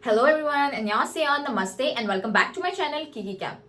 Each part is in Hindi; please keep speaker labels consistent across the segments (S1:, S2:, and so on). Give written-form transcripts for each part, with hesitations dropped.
S1: हेलो एवरीवन, अन्यॉन्सेयो, नमस्ते and welcome back to my channel Kiki Cap.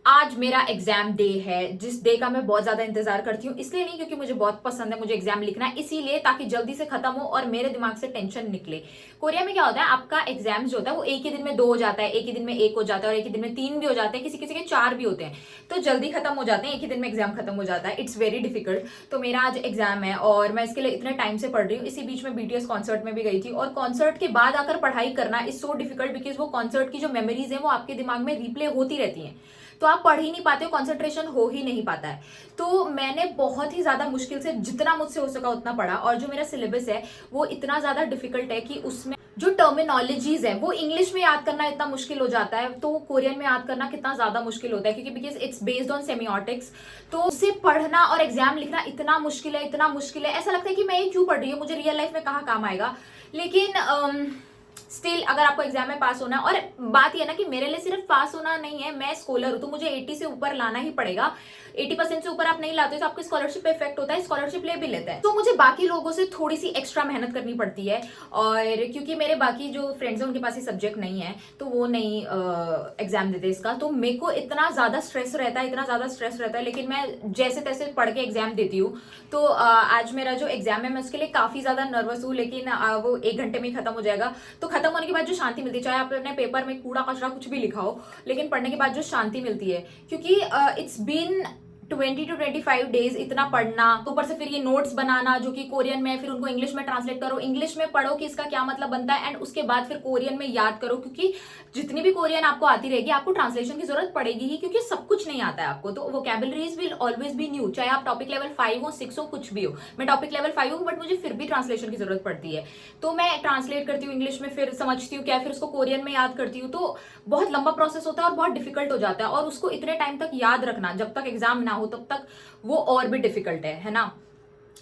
S1: आज मेरा एग्जाम डे है, जिस डे का मैं बहुत ज्यादा इंतजार करती हूँ। इसलिए नहीं क्योंकि मुझे बहुत पसंद है मुझे एग्जाम लिखना, इसीलिए ताकि जल्दी से खत्म हो और मेरे दिमाग से टेंशन निकले। कोरिया में क्या होता है, आपका एग्जाम जो होता है वो एक ही दिन में 2 हो जाता है, एक ही दिन में 1 हो जाता है और एक ही दिन में 3 भी हो जाते हैं, किसी किसी के 4 भी होते हैं। तो जल्दी खत्म हो जाते हैं, एक ही दिन में एग्जाम खत्म हो जाता है। It's very difficult. तो मेरा आज एग्जाम है और मैं इसके लिए इतने टाइम से पढ़ रही हूँ। इसी बीच में बीटीएस कॉन्सर्ट में भी गई थी और कॉन्सर्ट के बाद आकर पढ़ाई करना इज सो डिफिकल्ट बिकॉज वो कॉन्सर्ट की जो मेमोरीज है वो आपके दिमाग में रिप्ले होती रहती हैं। तो आप पढ़ ही नहीं पाते हो, कंसंट्रेशन हो ही नहीं पाता है। तो मैंने बहुत ही ज्यादा मुश्किल से जितना मुझसे हो सका उतना पढ़ा और जो मेरा सिलेबस है वो इतना ज्यादा डिफिकल्ट है कि उसमें जो टर्मिनोलॉजीज है वो इंग्लिश में याद करना इतना मुश्किल हो जाता है, तो कोरियन में याद करना कितना ज्यादा मुश्किल होता है क्योंकि because it's based on semiotics. तो उसे पढ़ना और एग्जाम लिखना इतना मुश्किल है, इतना मुश्किल है। ऐसा लगता है कि मैं ये क्यों पढ़ रही हूँ, मुझे रियल लाइफ में कहाँ काम आएगा। लेकिन स्टिल अगर आपको एग्जाम में पास होना है, और बात यह ना कि मेरे लिए सिर्फ पास होना नहीं है, मैं स्कॉलर हूं तो मुझे 80 से ऊपर लाना ही पड़ेगा। 80% से ऊपर आप नहीं लाते तो आपको स्कॉलरशिप पे इफेक्ट होता है, स्कॉलरशिप ले भी लेता है। तो मुझे बाकी लोगों से थोड़ी सी एक्स्ट्रा मेहनत करनी पड़ती है। और क्योंकि मेरे बाकी जो फ्रेंड्स हैं उनके पास ये सब्जेक्ट नहीं है तो वो नहीं एग्जाम देते इसका, तो मेरे को इतना ज्यादा स्ट्रेस रहता है, इतना ज्यादा स्ट्रेस रहता है। लेकिन मैं जैसे तैसे पढ़ के एग्जाम देती हूँ। तो आज मेरा जो एग्जाम है मैं उसके लिए काफी ज्यादा नर्वस हूँ, लेकिन वो 1 घंटे में ही खत्म हो जाएगा। तो खत्म होने के बाद जो शांति मिलती है, चाहे आप अपने पेपर में कूड़ा कचरा कुछ भी लिखा हो, लेकिन पढ़ने के बाद जो शांति मिलती है, क्योंकि इट्स बीन 20 to 25 डेज इतना पढ़ना, ऊपर से फिर ये नोट्स बनाना जो कि कोरियन में है, फिर उनको इंग्लिश में ट्रांसलेट करो, इंग्लिश में पढ़ो कि इसका क्या मतलब बनता है, एंड उसके बाद फिर कोरियन में याद करो, क्योंकि जितनी भी कोरियन आपको आती रहेगी आपको ट्रांसलेशन की जरूरत पड़ेगी ही, क्योंकि सब कुछ नहीं आता है आपको। तो vocabularies will always be new, चाहे आप टॉपिक लेवल 5 हो, 6 हो, कुछ भी हो। मैं टॉपिक लेवल 5 हूँ बट मुझे फिर भी ट्रांसलेशन की जरूरत पड़ती है। तो मैं ट्रांसलेट करती हूँ इंग्लिश में, फिर समझती हूँ क्या, फिर उसको कोरियन में याद करती हूँ। तो बहुत लंबा प्रोसेस होता है और बहुत डिफिकल्ट हो जाता है, और उसको इतने टाइम तक याद रखना, जब तक एग्जाम ना हो तब तक वो और भी डिफिकल्ट है ना।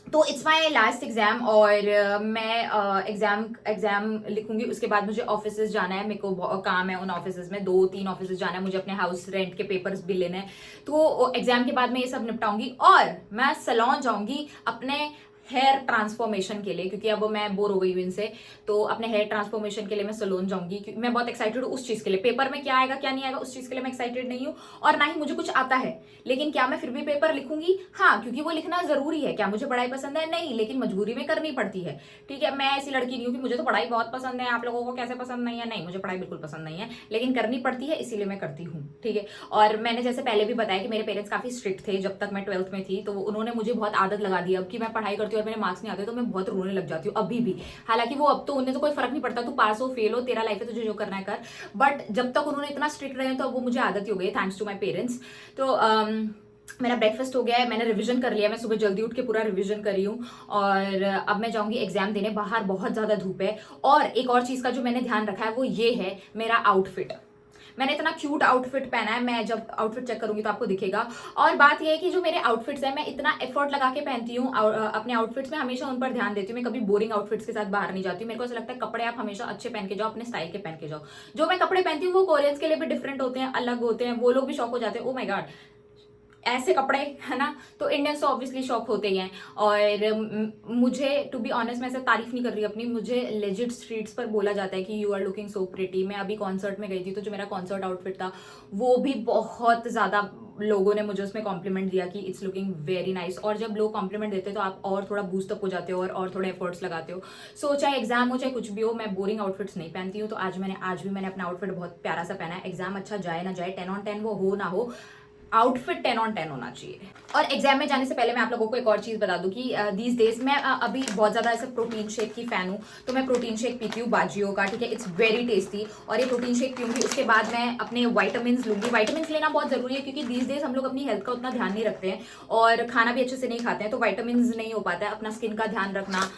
S1: तो इट्स माई लास्ट एग्जाम और मैं एग्जाम एग्जाम लिखूंगी। उसके बाद मुझे ऑफिसेज जाना है, मेरे को काम है उन ऑफिसेज में, 2-3 ऑफिसेज जाना है मुझे, अपने हाउस रेंट के पेपर्स भी लेने हैं। तो एग्जाम के बाद मैं ये सब निपटाऊंगी और मैं सैलून जाऊंगी अपने हेयर ट्रांसफॉर्मेशन के लिए, क्योंकि अब मैं बोर हो गई हूँ इनसे। तो अपने हेयर ट्रांसफॉर्मेशन के लिए मैं सैलून जाऊंगी, क्योंकि मैं बहुत एक्साइटेड हूँ उस चीज के लिए। पेपर में क्या आएगा क्या नहीं आएगा उस चीज के लिए मैं एक्साइटेड नहीं हूँ, और ना ही मुझे कुछ आता है। लेकिन क्या मैं फिर भी पेपर लिखूंगी? हाँ, क्योंकि वो लिखना जरूरी है। क्या मुझे पढ़ाई पसंद है? नहीं, लेकिन मजबूरी में करनी पड़ती है। ठीक है, मैं ऐसी लड़की नहीं हूँ कि मुझे तो पढ़ाई बहुत पसंद है, आप लोगों को कैसे पसंद नहीं है। नहीं, मुझे पढ़ाई बिल्कुल पसंद नहीं है, लेकिन करनी पड़ती है, इसीलिए मैं करती हूँ। ठीक है। और मैंने जैसे पहले भी बताया कि मेरे पेरेंट्स काफी स्ट्रिक्ट थे जब तक मैं 12th में थी, तो उन्होंने मुझे बहुत आदत लगा दी। अब कि मैं पढ़ाई करती हूँ और मेरे मार्क्स नहीं आते तो मैं बहुत रोने लग जाती हूँ अभी भी। हालांकि वो अब तो उन्हें तो कोई फर्क नहीं पड़ता, तू पास हो फेल हो तेरा लाइफ है, तुझे जो करना है कर। बट जब तक उन्होंने इतना स्ट्रिक्ट रहे तो अब वो मुझे आदत ही हो गई, थैंक्स टू माई पेरेंट्स। तो मेरा ब्रेकफास्ट हो गया है, मैंने रिवीजन कर लिया, मैं सुबह जल्दी उठ के पूरा रिवीजन करी हूँ। और अब मैं जाऊंगी एग्जाम देने। बाहर बहुत ज्यादा धूप है। और एक और चीज का जो मैंने ध्यान रखा है वो ये है मेरा आउटफिट। मैंने इतना क्यूट आउटफिट पहना है, मैं जब आउटफिट चेक करूंगी तो आपको दिखेगा। और बात यह है कि जो मेरे आउटफिट्स हैं मैं इतना एफर्ट लगा के पहनती हूँ अपने आउटफिट्स में, हमेशा उन पर ध्यान देती हूँ। मैं कभी बोरिंग आउटफिट्स के साथ बाहर नहीं जाती हूँ। मेरे को ऐसा लगता है कपड़े आप हमेशा अच्छे पहन के जाओ, अपने स्टाइल के पहन के जाओ। जो मैं कपड़े पहनती हूँ वो कोरियंस के लिए भी डिफरेंट होते हैं, अलग होते हैं, वो लोग भी शौक हो जाते हैं, ओ माय गॉड ऐसे कपड़े, है ना। तो इंडियंस तो ऑब्वियसली शौक होते ही हैं। और मुझे टू बी ऑनेस्ट, मैं ऐसे तारीफ नहीं कर रही अपनी, मुझे लेजिट स्ट्रीट्स पर बोला जाता है कि you are looking so pretty. मैं अभी कॉन्सर्ट में गई थी तो जो मेरा कॉन्सर्ट आउटफिट था वो भी बहुत ज्यादा लोगों ने मुझे उसमें कॉम्प्लीमेंट दिया कि इट्स लुकिंग वेरी नाइस। और जब लोग कॉम्प्लीमेंट देते हैं तो आप और थोड़ा बूस्ट अप हो जाते हो और थोड़े एफर्ट्स लगाते हो। सो चाहे एग्जाम हो चाहे कुछ भी हो, मैं बोरिंग आउटफिट्स नहीं पहनती हूँ। तो आज भी मैंने अपना आउटफिट बहुत प्यारा सा पहना है। एग्जाम अच्छा जाए ना जाए, 10 on 10 वो हो ना हो, आउटफिट 10 on 10 होना चाहिए। और एग्जाम में जाने से पहले मैं आप लोगों को एक और चीज बता दूं कि दीज डेज मैं अभी बहुत ज्यादा ऐसे प्रोटीन शेक की फैन हूँ। तो मैं प्रोटीन शेक पीती हूँ बाजियो का, ठीक है, इट्स वेरी टेस्टी। और ये प्रोटीन शेक पीऊंगी, उसके बाद मैं अपने वाइटामिन लूंगी। वाइटामिन लेना बहुत जरूरी है क्योंकि दीज डेज हम लोग अपनी हेल्थ का उतना ध्यान नहीं रखते हैं और खाना भी अच्छे से नहीं खाते हैं, तो वाइटामिन नहीं हो पाता है। अपना स्किन का ध्यान रखना।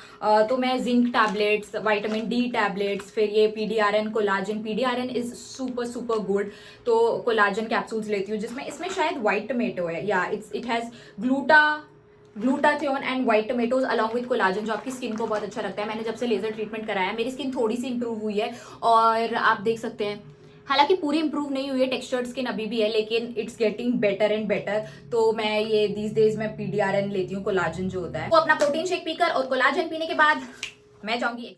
S1: तो मैं zinc tablets, vitamin D tablets, फिर ये PDRN, collagen. PDRN is super super good. तो कोलाजन कैप्सूल्स लेती हूँ, जिसमें इसमें शायद व्हाइट टमेटो है, या it has glutathione and white tomatoes along with collagen, जो आपकी स्किन को बहुत अच्छा लगता है। मैंने जब से लेजर ट्रीटमेंट कराया है मेरी स्किन थोड़ी सी इंप्रूव हुई है, और आप देख सकते हैं हालांकि पूरी इंप्रूव नहीं हुई है, टेक्सचर्ड स्किन अभी भी है, लेकिन it's getting better and better. तो मैं ये दीज डेज में पीडीआरएन लेती हूँ, कोलाजन जो होता है वो। अपना प्रोटीन शेक पीकर और कोलाजन पीने के बाद मैं जाऊंगी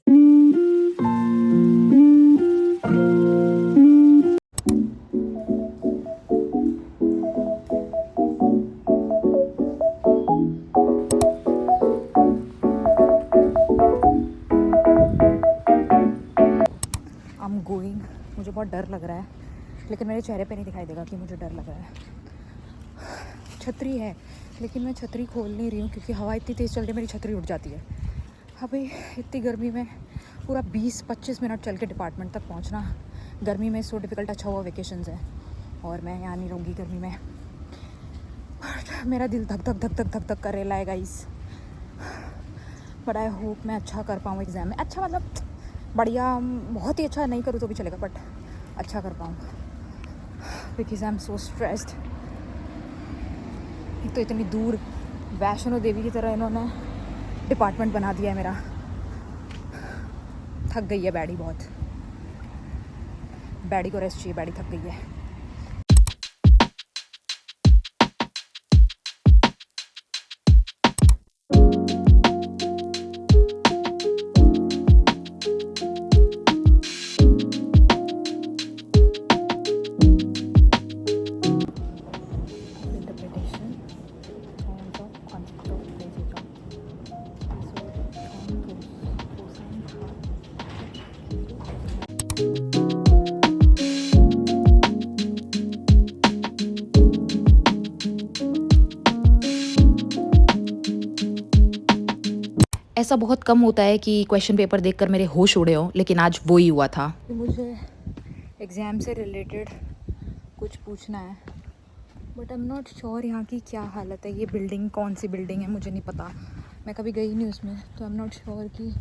S2: आई एम गोइंग। मुझे बहुत डर लग रहा है, लेकिन मेरे चेहरे पे नहीं दिखाई देगा कि मुझे डर लग रहा है। छतरी है, लेकिन मैं छतरी खोल नहीं रही हूँ क्योंकि हवा इतनी तेज़ चल रही है, मेरी छतरी उड़ जाती है। अभी इतनी गर्मी में पूरा 20-25 मिनट चल के डिपार्टमेंट तक पहुँचना, गर्मी में सो डिफ़िकल्ट। अच्छा हुआ वेकेशंस है और मैं यहाँ नहीं रहूँगी गर्मी में। बट मेरा दिल धक धक धक धक धक धक कर रहा है गाइस। बट आई होप मैं अच्छा कर पाऊँ एग्ज़ाम में। अच्छा मतलब बढ़िया, बहुत ही अच्छा नहीं करूँ तो भी चलेगा, बट अच्छा कर पाऊँ, because I am so stressed. एक तो इतनी दूर वैष्णो देवी की तरह इन्होंने डिपार्टमेंट बना दिया है मेरा। थक गई है बैडी बहुत, बैडी को रेस्ट चाहिए, बैडी थक गई है।
S3: ऐसा बहुत कम होता है कि क्वेश्चन पेपर देखकर मेरे होश उड़े हों, लेकिन आज वो ही हुआ था।
S2: मुझे एग्ज़ाम से रिलेटेड कुछ पूछना है, but I am not sure यहाँ की क्या हालत है। ये बिल्डिंग कौन सी बिल्डिंग है मुझे नहीं पता, मैं कभी गई नहीं उसमें, तो आई एम नॉट श्योर कि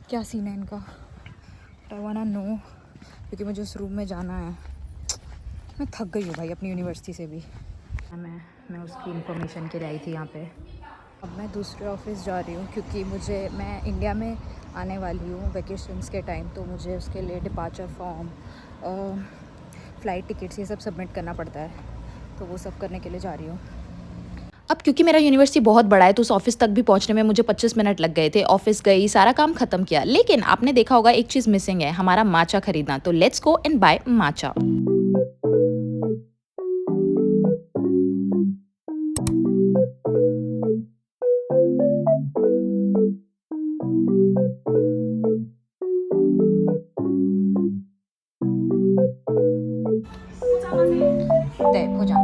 S2: क्या सीन है इनका। बट आई वांट नो, क्योंकि मुझे उस रूम में जाना है। मैं थक गई हूँ भाई अपनी यूनिवर्सिटी से भी।
S3: मैं उसकी इन्फॉर्मेशन के लिए आई थी यहाँ पे।
S2: अब मैं दूसरे ऑफिस जा रही हूँ क्योंकि मैं इंडिया में आने वाली हूँ वेकेशंस के टाइम, तो मुझे उसके लिए डिपार्चर फॉर्म, फ़्लाइट टिकट्स, ये सब सबमिट करना पड़ता है, तो वो सब करने के लिए जा रही हूँ।
S3: अब क्योंकि मेरा यूनिवर्सिटी बहुत बड़ा है तो उस ऑफिस तक भी पहुंचने में मुझे 25 मिनट लग गए थे। ऑफिस गई, सारा काम खत्म किया, लेकिन आपने देखा होगा एक चीज़ मिसिंग है, हमारा माचा खरीदना। तो लेट्स गो एंड बाय माचा।
S2: हो जा।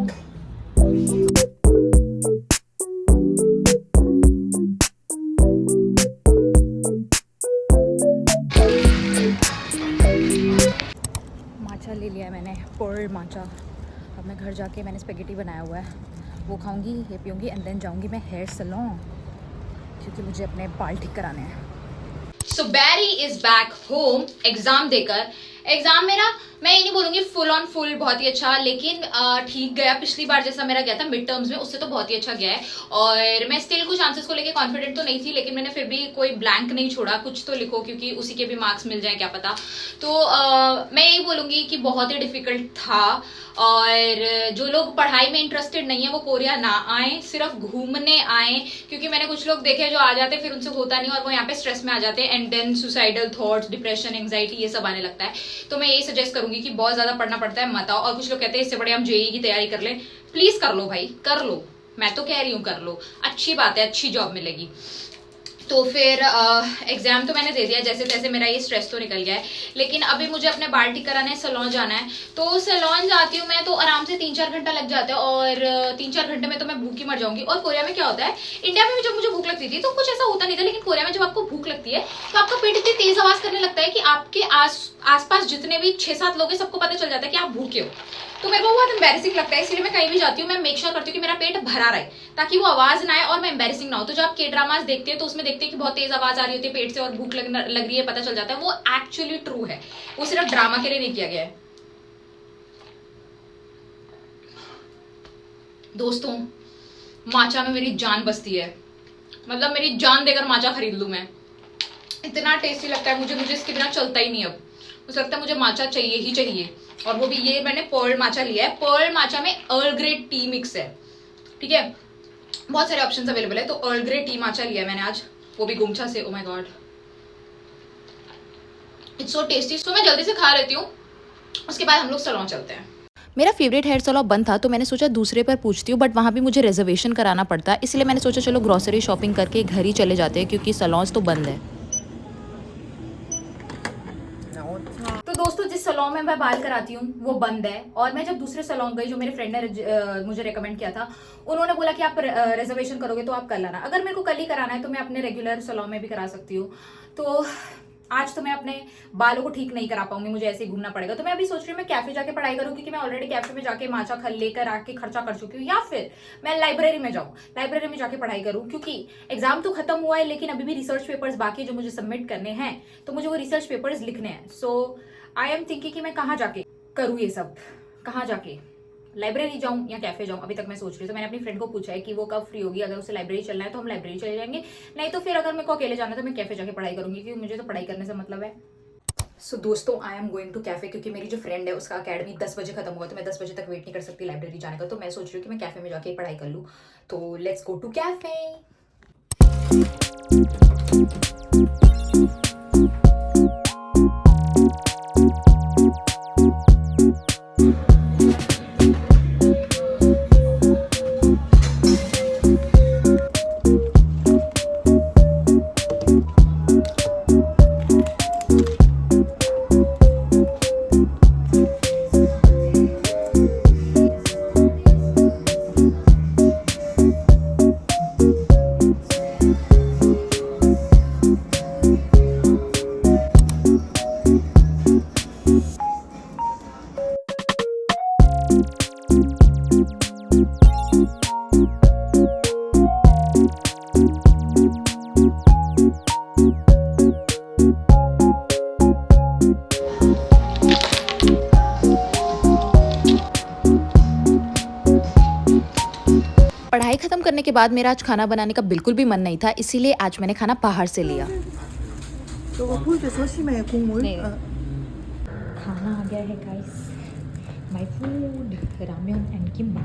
S2: माचा ले लिया है मैंने, पर्ल माचा। अब मैं घर जाके मैंने स्पेगेटी बनाया हुआ है, वो खाऊंगी, ये पीऊँगी, एंड देन जाऊँगी मैं हेयर सैलून, क्योंकि मुझे अपने बाल ठीक कराने हैं।
S1: सो बैरी इज बैक होम एग्जाम देकर। एग्जाम मेरा, मैं ये नहीं बोलूंगी फुल ऑन फुल बहुत ही अच्छा, लेकिन ठीक गया। पिछली बार जैसा मेरा गया था मिड टर्म्स में, उससे तो बहुत ही अच्छा गया है। और मैं स्टिल कुछ आंसर्स को लेके कॉन्फिडेंट तो नहीं थी, लेकिन मैंने फिर भी कोई ब्लैंक नहीं छोड़ा, कुछ तो लिखो क्योंकि उसी के भी मार्क्स मिल जाए क्या पता। तो मैं यही बोलूंगी कि बहुत ही डिफिकल्ट था, और जो लोग पढ़ाई में इंटरेस्टेड नहीं है वो कोरिया ना आए, सिर्फ घूमने आए, क्योंकि मैंने कुछ लोग देखे जो आ जाते फिर उनसे होता नहीं और वो यहाँ पे स्ट्रेस में आ जाते हैं, and then suicidal thoughts, depression, anxiety, ये सब आने लगता है। तो मैं यही सजेस्ट करूंगी कि बहुत ज्यादा पढ़ना पड़ता है मत आओ। और कुछ लोग कहते हैं इससे बड़े हम जेईई की तैयारी कर लें, प्लीज कर लो भाई, कर लो, मैं तो कह रही हूँ कर लो, अच्छी बात है, अच्छी जॉब मिलेगी। तो फिर एग्जाम तो मैंने दे दिया, जैसे तैसे मेरा ये स्ट्रेस तो निकल गया है, लेकिन अभी मुझे अपने बाल ठीक कराने है, सैलून जाना है। तो सैलून जाती हूँ मैं तो आराम से 3-4 घंटा लग जाता है, और 3-4 घंटे में तो मैं भूखी मर जाऊंगी। और कोरिया में क्या होता है, इंडिया में जब मुझे भूख लगती थी तो कुछ ऐसा होता नहीं था, लेकिन कोरिया में जब आपको भूख लगती है तो आपका पेट इतनी तेज आवाज करने लगता है कि आपके आसपास जितने भी 6-7 लोग हैं सबको पता चल जाता है कि आप भूखे हो। तो मेरे को बहुत एम्बैरेसिंग लगता है, इसलिए मैं कहीं भी जाती हूँ मैं मेक श्योर करती हूँ कि मेरा पेट भरा रहे, ताकि वो आवाज ना आए और मैं एम्बैरेसिंग ना हो। तो जब आप के ड्रामास देखते हैं तो उसमें देखते हैं कि बहुत तेज आवाज आ रही होती है पेट से और भूख लग रही है, पता चल जाता है, वो एक्चुअली ट्रू है, वो सिर्फ ड्रामा के लिए नहीं किया गया है। दोस्तों, माचा में मेरी जान बसती है, मतलब मेरी जान देकर माचा खरीद लूं मैं, इतना टेस्टी लगता है मुझे इसके बिना चलता ही नहीं। अब मुझे लगता है मुझे माचा चाहिए ही चाहिए। और वो भी ये मैंने पर्ल माचा लिया है, पर्ल माचा में अर्ल ग्रे टी मिक्स है, ठीक है, बहुत सारे ऑप्शंस अवेलेबल है। तो अर्ल ग्रे टी माचा लिया है मैंने आज, वो भी गुमचा से। Oh my God, it's so tasty. तो मैं जल्दी से खा लेती हूँ, उसके बाद हम लोग सैलून चलते हैं।
S3: मेरा फेवरेट हेयर सैलून बंद था तो मैंने सोचा दूसरे पर पूछती हूँ, बट वहाँ भी मुझे रिजर्वेशन कराना पड़ता, इसलिए मैंने सोचा चलो ग्रोसरी शॉपिंग करके घर ही चले जाते हैं क्योंकि सैलून्स तो बंद है।
S1: तो दोस्तों जिस सैलून में मैं बाल कराती हूँ वो बंद है, और मैं जब दूसरे सैलून गई जो मेरे फ्रेंड ने मुझे रेकमेंड किया था, उन्होंने बोला कि आप रिजर्वेशन करोगे तो आप कल लाना। अगर मेरे को कल ही कराना है तो मैं अपने रेगुलर सैलून में भी करा सकती हूँ। तो आज तो मैं अपने बालों को ठीक नहीं करा पाऊंगी, मुझे ऐसे ही घूमना पड़ेगा। तो मैं अभी सोच रही हूँ मैं कैफे जाके पढ़ाई करूँ, क्योंकि मैं ऑलरेडी कैफे में जाके माचा खल लेकर आके खर्चा कर चुकी हूँ, या फिर मैं लाइब्रेरी में जाऊँ, लाइब्रेरी में जाके पढ़ाई करूँ, क्योंकि एग्जाम तो खत्म हुआ है लेकिन अभी भी रिसर्च पेपर्स बाकी है जो मुझे सबमिट करने हैं, तो मुझे वो रिसर्च पेपर्स लिखने हैं। सो आई एम थिंकिंग कि मैं कहाँ जाके करूँ ये सब, कहाँ जाके, लाइब्रेरी जाऊं या कैफे जाऊं, अभी तक मैं सोच रही हूँ। तो मैंने अपनी फ्रेंड को पूछा है कि वो कब फ्री होगी, अगर उसे लाइब्रेरी चलना है तो हम लाइब्रेरी चले जाएंगे, नहीं तो फिर अगर मेरे को अकेले जाना है तो मैं कैफे जाके पढ़ाई करूंगी, क्योंकि मुझे तो पढ़ाई करने से मतलब है। सो दोस्तों I am going to cafe, क्योंकि मेरी जो फ्रेंड है उसका अकेडमी 10 बजे खत्म हुआ, तो मैं 10 बजे तक वेट नहीं कर सकती लाइब्रेरी जाने का। तो मैं सोच रही हूँ कि मैं कैफे में जाके पढ़ाई कर लूँ। तो लेट्स गो टू कैफे।
S3: पढ़ाई खत्म करने के बाद मेरा आज खाना बनाने का बिल्कुल भी मन नहीं था, इसीलिए आज मैंने खाना बाहर से लिया।
S4: 저거 풀때 소심해 국물.
S2: 네. खाना आ गया है guys, my food, ramen and kimbap.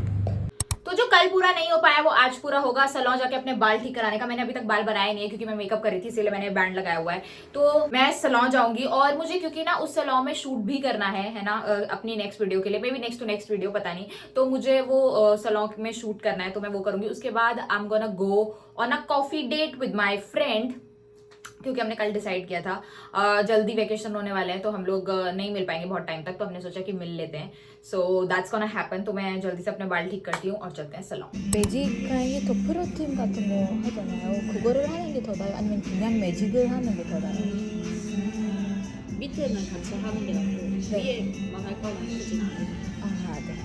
S1: तो जो कल पूरा नहीं हो पाया वो आज पूरा होगा, सैलून जाके अपने बाल ठीक कराने का। मैंने अभी तक बाल बनाए नहीं है क्योंकि मैं मेकअप कर रही थी, इसीलिए मैंने बैंड लगाया हुआ है। तो मैं सैलून जाऊंगी, और मुझे क्योंकि ना उस सैलून में शूट भी करना है ना, अपनी नेक्स्ट वीडियो के लिए, maybe next to next video पता नहीं। तो मुझे वो सैलून में शूट करना है, तो मैं वो करूंगी। उसके बाद I am gonna go on a coffee date with my friend, क्योंकि हमने कल डिसाइड किया था जल्दी वेकेशन होने वाले हैं तो हम लोग नहीं मिल पाएंगे बहुत टाइम तक, तो हमने सोचा कि मिल लेते हैं। So that's gonna happen. तो मैं जल्दी से अपने बाल ठीक करती हूँ और चलते हैं salon.
S2: 매직이 더 프로틴 같은 거 하잖아요. 그거를 하는 게 더 나아요? 아니면 그냥 매직을 하는 게 더 나아요?
S5: 밑에는 같이 하는 게 낫고 위에만 할 거는 굳이 안 해요.
S2: 아, 네.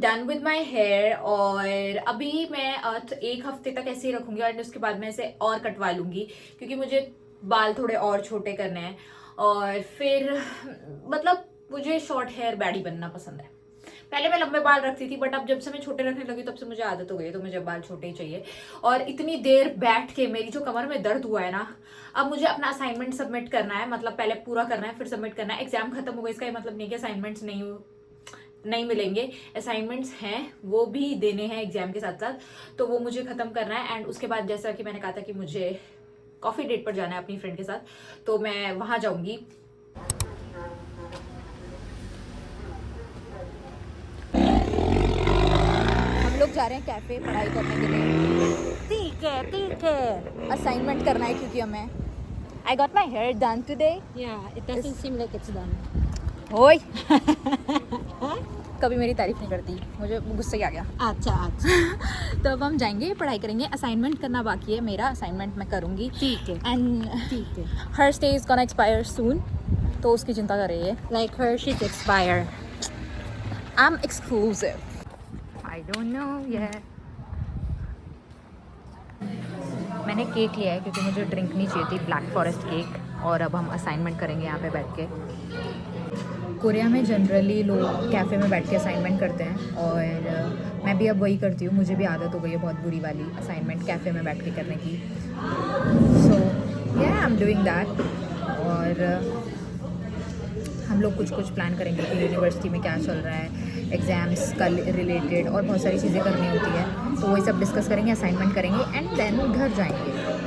S1: Done with my hair, और अभी मैं एक हफ्ते तक ऐसे ही रखूंगी और उसके बाद मैं इसे और कटवा लूंगी, क्योंकि मुझे बाल थोड़े और छोटे करने हैं। और फिर मतलब मुझे शॉर्ट हेयर बैडी बनना पसंद है। पहले मैं लंबे बाल रखती थी, बट अब जब से मैं छोटे रखने लगी तब से मुझे आदत हो गई है, तो मुझे बाल छोटे ही चाहिए। और इतनी देर बैठ के मेरी जो कमर में दर्द हुआ है ना, अब मुझे अपना असाइनमेंट सबमिट करना है, मतलब पहले पूरा करना है फिर सबमिट करना है। एग्जाम खत्म हो गया इसका ये मतलब नहीं कि असाइनमेंट्स नहीं मिलेंगे, असाइनमेंट्स हैं वो भी देने हैं एग्जाम के साथ साथ, तो वो मुझे खत्म करना है। एंड उसके बाद जैसा कि मैंने कहा था कि मुझे कॉफी डेट पर जाना है अपनी फ्रेंड के साथ, तो मैं वहां जाऊंगी।
S2: हम लोग जा रहे हैं कैफे पढ़ाई करने के लिए। ठीक है, असाइनमेंट करना है क्योंकि हमें। I got my hair done today.
S5: Yeah, it doesn't seem like it's done.
S2: ओए कभी मेरी तारीफ नहीं करती, मुझे गुस्से आ गया।
S5: अच्छा
S2: तो अब हम जाएंगे पढ़ाई करेंगे। असाइनमेंट करना बाकी है मेरा, असाइनमेंट मैं करूँगी।
S5: ठीक है
S2: एंड
S5: ठीक है।
S2: हर स्टे इज गोना एक्सपायर सून, तो उसकी चिंता कर रही है।
S5: Like her, she's expired.
S2: I am exclusive, I don't know yet. मैंने केक लिया है क्योंकि मुझे ड्रिंक नहीं चाहिए थी, ब्लैक फॉरेस्ट केक। और अब हम असाइनमेंट करेंगे यहाँ पे बैठ के। कोरिया में जनरली लोग कैफ़े में बैठ के असाइनमेंट करते हैं, और मैं भी अब वही करती हूँ। मुझे भी आदत हो गई है बहुत बुरी वाली असाइनमेंट कैफ़े में बैठ के करने की। सो एम डूइंग दैट। और हम लोग कुछ प्लान करेंगे कि यूनिवर्सिटी में क्या चल रहा है, एग्ज़ाम्स का रिलेटेड और बहुत सारी चीज़ें करनी होती है, तो वही सब डिस्कस करेंगे, असाइनमेंट करेंगे एंड देन घर जाएंगे।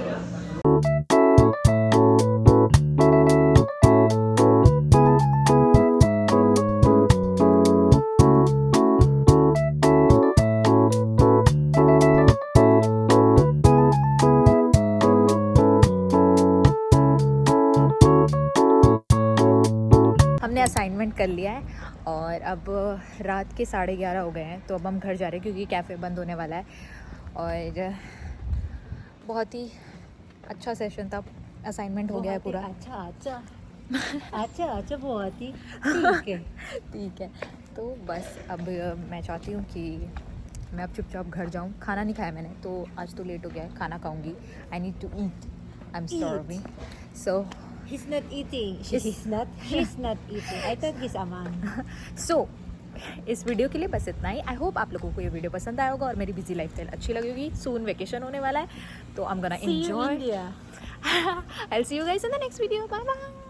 S2: हमने असाइनमेंट कर लिया है और अब रात के 11:30 हो गए हैं, तो अब हम घर जा रहे हैं क्योंकि कैफ़े बंद होने वाला है। और बहुत ही अच्छा सेशन था, असाइनमेंट हो गया है पूरा।
S5: अच्छा बहुत ही ठीक है।
S2: ठीक है, तो बस अब मैं चाहती हूँ कि मैं अब चुपचाप घर जाऊँ। खाना नहीं खाया मैंने, तो आज तो लेट हो गया है, खाना खाऊंगी। I need to eat, I am starving. So
S5: He's not eating. She's not eating. I thought he's a man.
S2: इस वीडियो के लिए बस इतना ही। आई होप आप लोगों को ये वीडियो पसंद आया होगा और मेरी बिजी लाइफस्टाइल अच्छी लगी होगी। सून वेकेशन होने वाला है, तो आई am gonna
S5: See you in
S2: enjoy.
S5: India.
S2: I'll see you guys in the next video. Bye bye.